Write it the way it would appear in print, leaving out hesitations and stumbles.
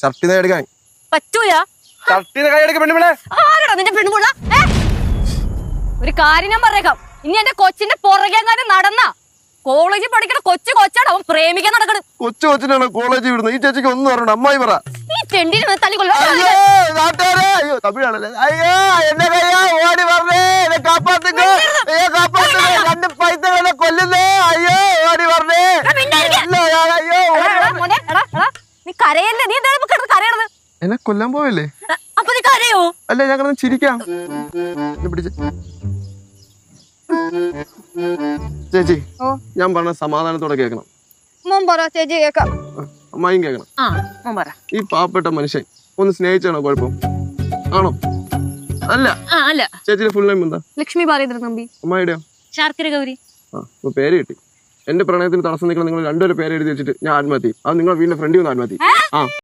ഷർട്ടിന്ന് കൈയെടുക്കാൻ പറ്റൂല. ഷർട്ടിന്ന് കൈയെടുക്ക പെണ്ണുപിള്ളേ. ആരാടാ നിന്റെ പെണ്ണുപിള്ള? ഒരു കാര്യം ഞാൻ പറഞ്ഞേക്കാം, ഇനി എന്റെ കൊച്ചിന്റെ പുറകെങ്ങാനും നടന്ന കോളേജിൽ പഠിക്കണ കൊച്ചാണ് അവൻ പ്രേമിക്കാൻ നടക്കണത്. കൊച്ചിനാണ് കോളേജിൽ വിടുന്നത്. ഈ ചേച്ചിക്ക് ഒന്നും അറിയണ്ട. അമ്മായി പറ. ഈ തെണ്ടിനെ തല്ലിക്കൊല്ലോ. അയ്യോ തമിഴാണല്ലേ. അയ്യോ എന്നെ കയ്യാ ഓടി പറഞ്ഞേ, എന്നെ കാപ്പാത്തുക, രണ്ട് പൈസകളെ കൊല്ലുന്നേ. അയ്യോ ഓടി പറഞ്ഞേ. നീ കരയല്ലേ? നീ എന്താ കരയണത്? എന്നെ കൊല്ലാൻ പോവല്ലേ? അപ്പൊ നീ കരയോ? അല്ല ഞാൻ കിടന്ന് ചിരിക്കാം. പിടിച്ച് ചേച്ചി, ഞാൻ പറഞ്ഞ സമാധാനത്തോടെ കേൾക്കണം. ചേച്ചി കേക്കാം. അമ്മായും കേൾക്കണം. ഈ പാവപ്പെട്ട മനുഷ്യൻ ഒന്ന് സ്നേഹിച്ചാണോ കുഴപ്പം? ആണോ? അല്ല. ചേച്ചിയുടെ ഫുൾ നെയിം എന്താ? ലക്ഷ്മി ബാലേന്ദ്രൻ നമ്പി. അമ്മായിടെയോ? ശാർക്കര ഗൗരി. ഇപ്പൊ പേര് കിട്ടി. എന്റെ പ്രണയത്തിന് തടസ്സം നിൽക്കണം. നിങ്ങൾ രണ്ടുപേരും പേര് എഴുതി വെച്ചിട്ട് ഞാൻ ആത്മഹത്യ. അത് നിങ്ങൾ വീടിന്റെ ഫ്രണ്ടിൽ ഒന്ന് ആത്മഹത്യ.